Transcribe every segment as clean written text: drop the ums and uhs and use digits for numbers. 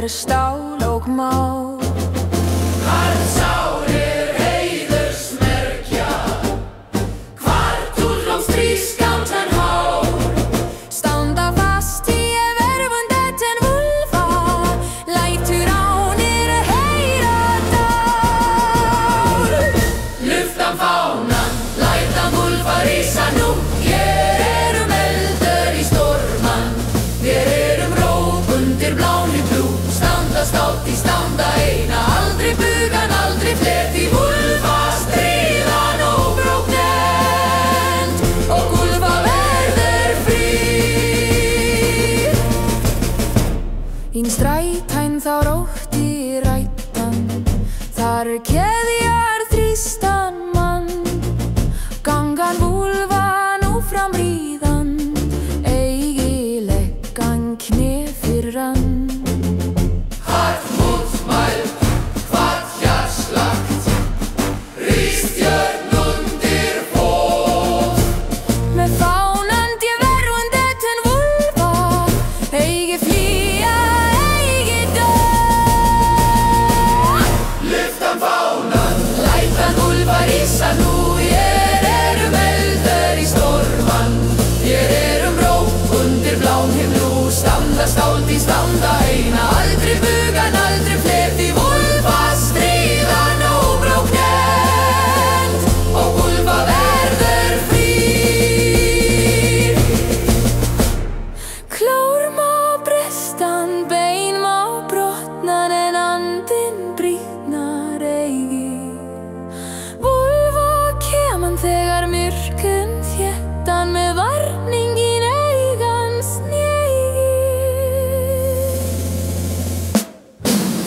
stál og mál. Karlsárir heiðursmerkja, hvart úr blómstrískamlan hár. Standa fast í verfundetten vulva, lætur ánir heyra dál. Lyftan fánan, lætan vulva rísa nú. Hér eldur í storman, hér róp undir blán himnú. Standa stolt í standa eina, aldrei bugan, aldrei fler. Því vulva stríðan óbróknend og Gulfa verður frí. Ín strætæn þá rótti rættan, þar keðjar þrýstan mann. Gangan vulva nú fram ríðan, eigi leggan kné fyrir hann. Hart mótmælt, hvað hjartslagt, ríkisstjórn undir fót. Með fánandi verfundetten vulva, eigi flýja, eigi dö. Lyftan fánan, lætan vulva rísa nú. Hér eldur í storman, hér róp undir blán himnú. Standa stolt í standa eina, aldrei bugan, aldrei fler. Því vulva stríðan óbróknend og Gulfa verður frí. Klár má brestan, bein má brotnan, en andinn brýtnar eigi. Vulva keman þegar myrkun þéttan, með varningin eigans negi.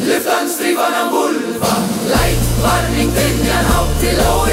Lyftan strífan á vulva, læt varning dynjan hátt til ói.